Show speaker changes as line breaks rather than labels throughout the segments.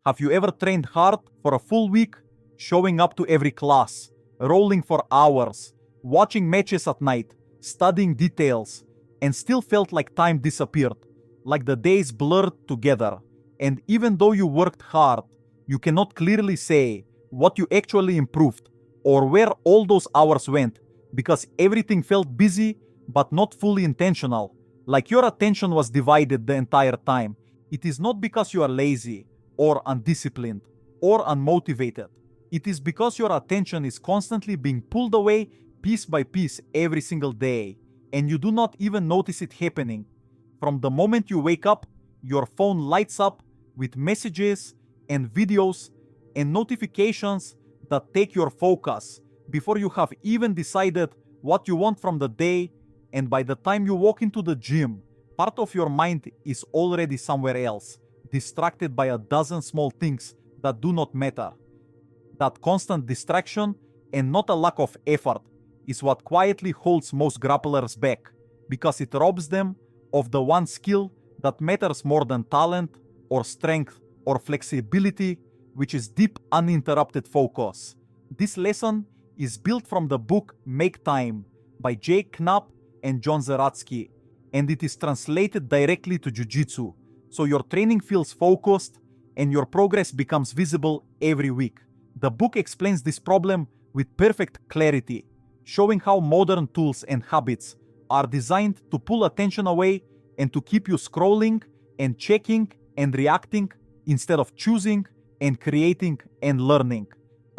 Have you ever trained hard for a full week, showing up to every class, rolling for hours, watching matches at night, studying details, and still felt like time disappeared, like the days blurred together? And even though you worked hard, you cannot clearly say what you actually improved or where all those hours went, because everything felt busy but not fully intentional, like your attention was divided the entire time. It is not because you are lazy or undisciplined or unmotivated. It is because your attention is constantly being pulled away piece by piece every single day, and you do not even notice it happening. From the moment you wake up, your phone lights up with messages and videos and notifications that take your focus before you have even decided what you want from the day, and by the time you walk into the gym, part of your mind is already somewhere else, distracted by a dozen small things that do not matter. That constant distraction, and not a lack of effort, is what quietly holds most grapplers back, because it robs them of the one skill that matters more than talent or strength or flexibility, which is deep, uninterrupted focus. This lesson is built from the book Make Time by Jake Knapp and John Zeratsky, and it is translated directly to Jiu-Jitsu, so your training feels focused and your progress becomes visible every week. The book explains this problem with perfect clarity, showing how modern tools and habits are designed to pull attention away and to keep you scrolling and checking and reacting instead of choosing and creating and learning.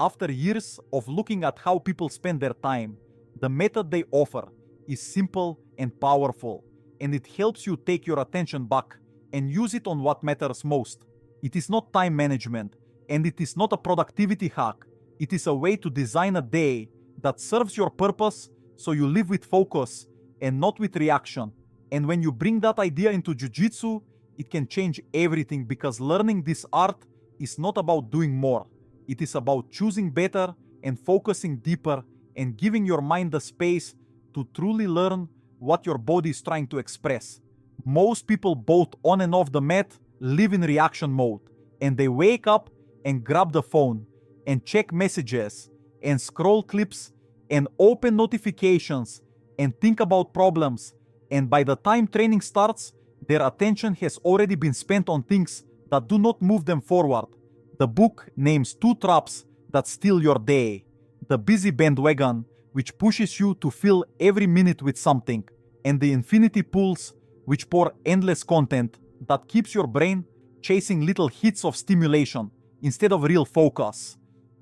After years of looking at how people spend their time, the method they offer is simple and powerful, and it helps you take your attention back and use it on what matters most. It is not time management, and it is not a productivity hack. It is a way to design a day that serves your purpose, so you live with focus and not with reaction. And when you bring that idea into Jiu-Jitsu, it can change everything, because learning this art is not about doing more. It is about choosing better and focusing deeper and giving your mind the space to truly learn what your body is trying to express. Most people, both on and off the mat, live in reaction mode, and they wake up and grab the phone and check messages and scroll clips and open notifications and think about problems, and by the time training starts, their attention has already been spent on things that do not move them forward. The book names 2 traps that steal your day: the busy bandwagon, which pushes you to fill every minute with something, and the infinity pools, which pour endless content that keeps your brain chasing little hits of stimulation instead of real focus.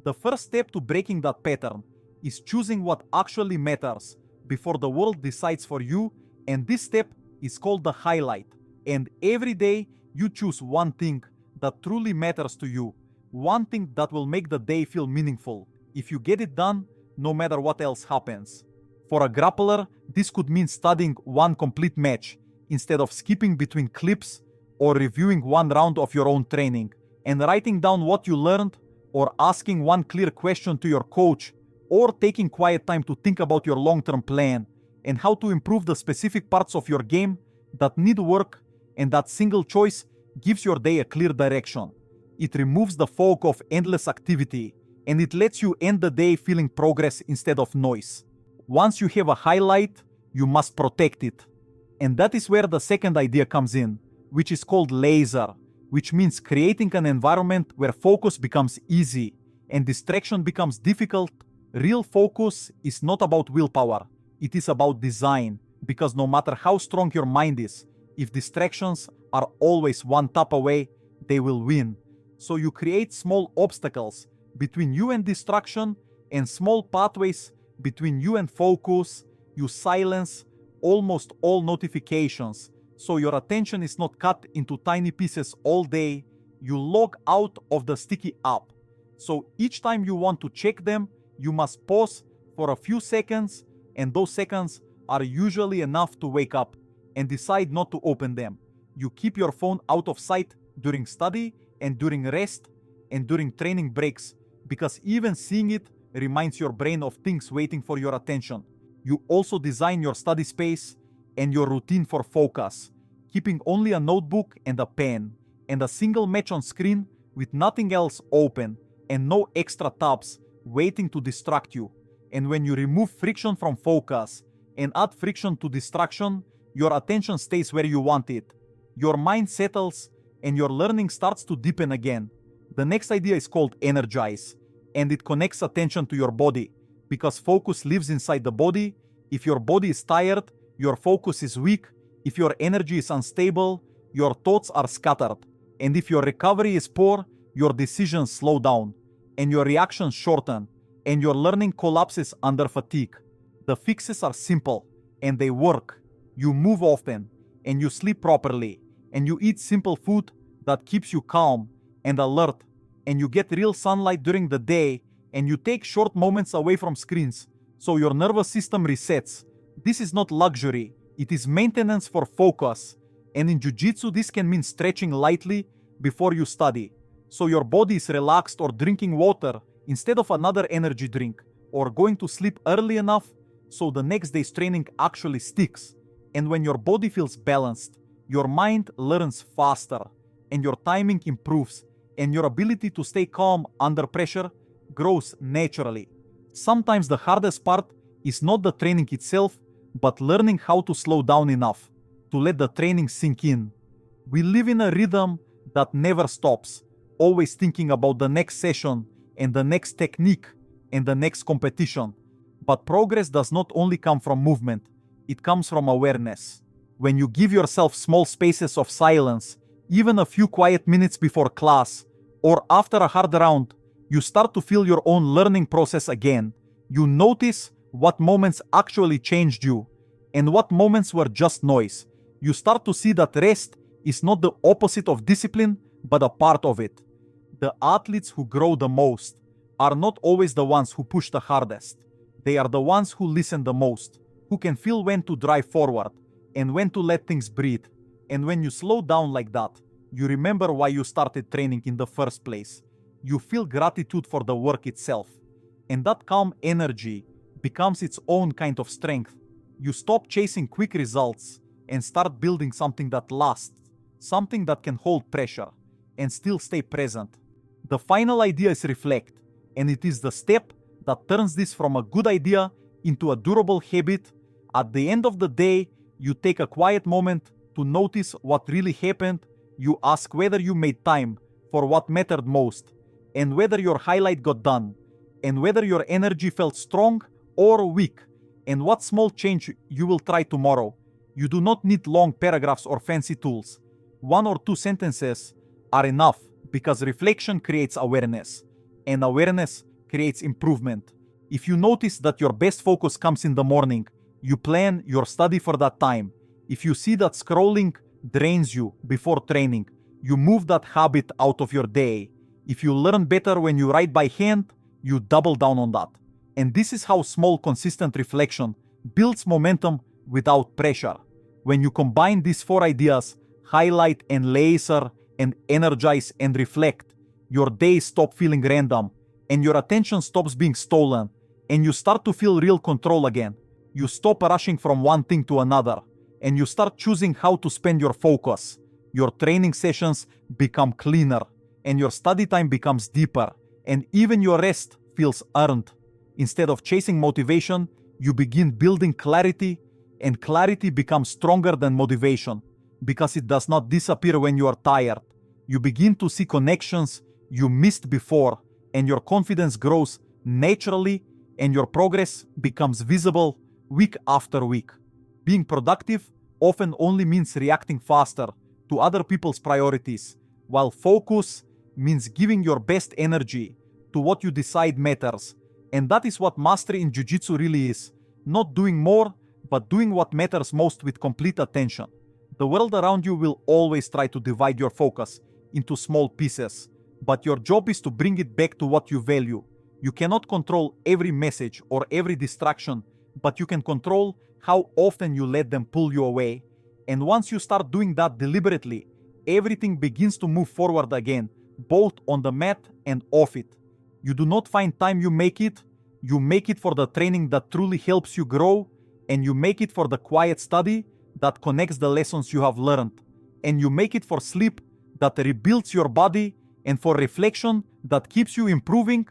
The first step to breaking that pattern is choosing what actually matters before the world decides for you, and this step is called the highlight. And every day you choose one thing that truly matters to you, one thing that will make the day feel meaningful. If you get it done, no matter what else happens. For a grappler, this could mean studying one complete match instead of skipping between clips, or reviewing one round of your own training and writing down what you learned, or asking one clear question to your coach, or taking quiet time to think about your long-term plan and how to improve the specific parts of your game that need work, and that single choice gives your day a clear direction. It removes the fog of endless activity, and it lets you end the day feeling progress instead of noise. Once you have a highlight, you must protect it. And that is where the second idea comes in, which is called laser, which means creating an environment where focus becomes easy and distraction becomes difficult. Real focus is not about willpower, it is about design, because no matter how strong your mind is, if distractions are always one tap away, they will win. So you create small obstacles between you and distraction, and small pathways between you and focus. You silence almost all notifications, so your attention is not cut into tiny pieces all day. You log out of the sticky app, so each time you want to check them, you must pause for a few seconds, and those seconds are usually enough to wake up and decide not to open them. You keep your phone out of sight during study and during rest and during training breaks, because even seeing it reminds your brain of things waiting for your attention. You also design your study space and your routine for focus, keeping only a notebook and a pen, and a single match on screen with nothing else open and no extra tabs waiting to distract you. And when you remove friction from focus and add friction to distraction, your attention stays where you want it. Your mind settles and your learning starts to deepen again. The next idea is called energize, and it connects attention to your body because focus lives inside the body. If your body is tired, your focus is weak. If your energy is unstable, your thoughts are scattered. And if your recovery is poor, your decisions slow down, and your reactions shorten, and your learning collapses under fatigue. The fixes are simple, and they work. You move often, and you sleep properly, and you eat simple food that keeps you calm and alert, and you get real sunlight during the day, and you take short moments away from screens, so your nervous system resets. This is not luxury, it is maintenance for focus. And in Jiu-Jitsu, this can mean stretching lightly before you study, so your body is relaxed, or drinking water instead of another energy drink, or going to sleep early enough so the next day's training actually sticks. And when your body feels balanced, your mind learns faster, and your timing improves, and your ability to stay calm under pressure grows naturally. Sometimes the hardest part is not the training itself, but learning how to slow down enough to let the training sink in. We live in a rhythm that never stops, always thinking about the next session and the next technique and the next competition. But progress does not only come from movement, it comes from awareness. When you give yourself small spaces of silence, even a few quiet minutes before class or after a hard round, you start to feel your own learning process again. You notice what moments actually changed you and what moments were just noise. You start to see that rest is not the opposite of discipline, but a part of it. The athletes who grow the most are not always the ones who push the hardest. They are the ones who listen the most, who can feel when to drive forward and when to let things breathe. And when you slow down like that, you remember why you started training in the first place. You feel gratitude for the work itself. And that calm energy becomes its own kind of strength. You stop chasing quick results and start building something that lasts, something that can hold pressure and still stay present. The final idea is reflect, and it is the step that turns this from a good idea into a durable habit. At the end of the day, you take a quiet moment to notice what really happened. You ask whether you made time for what mattered most, and whether your highlight got done, and whether your energy felt strong or weak, and what small change you will try tomorrow. You do not need long paragraphs or fancy tools. 1 or 2 sentences are enough, because reflection creates awareness, and awareness creates improvement. If you notice that your best focus comes in the morning, you plan your study for that time. If you see that scrolling drains you before training, you move that habit out of your day. If you learn better when you write by hand, you double down on that. And this is how small, consistent reflection builds momentum without pressure. When you combine these 4 ideas, highlight and laser and energize and reflect, your days stop feeling random, and your attention stops being stolen, and you start to feel real control again. You stop rushing from one thing to another, and you start choosing how to spend your focus. Your training sessions become cleaner, and your study time becomes deeper, and even your rest feels earned. Instead of chasing motivation, you begin building clarity, and clarity becomes stronger than motivation, because it does not disappear when you are tired. You begin to see connections you missed before, and your confidence grows naturally, and your progress becomes visible week after week. Being productive often only means reacting faster to other people's priorities, while focus means giving your best energy to what you decide matters. And that is what mastery in Jiu-Jitsu really is. Not doing more, but doing what matters most with complete attention. The world around you will always try to divide your focus into small pieces, but your job is to bring it back to what you value. You cannot control every message or every distraction, but you can control how often you let them pull you away. And once you start doing that deliberately, everything begins to move forward again, both on the mat and off it. You do not find time, you make it for the training that truly helps you grow, and you make it for the quiet study that connects the lessons you have learned, and you make it for sleep that rebuilds your body And for reflection that keeps you improving,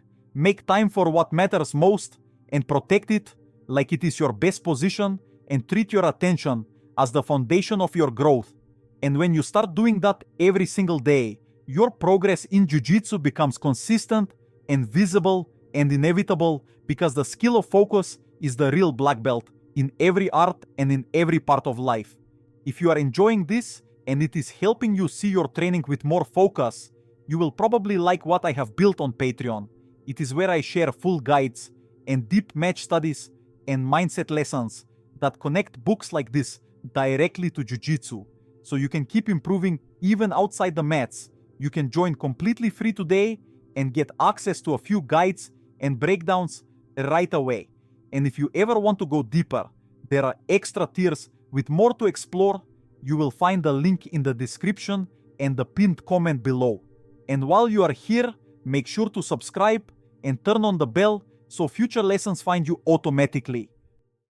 make time for what matters most and protect it like it is your best position, and treat your attention as the foundation of your growth. And when you start doing that every single day, your progress in Jiu-Jitsu becomes consistent and visible and inevitable, because the skill of focus is the real black belt in every art and in every part of life. If you are enjoying this and it is helping you see your training with more focus, you will probably like what I have built on Patreon. It is where I share full guides and deep match studies and mindset lessons that connect books like this directly to Jiu-Jitsu, so you can keep improving even outside the mats. You can join completely free today and get access to a few guides and breakdowns right away. And if you ever want to go deeper, there are extra tiers with more to explore. You will find the link in the description and the pinned comment below. And while you are here, make sure to subscribe and turn on the bell so future lessons find you automatically.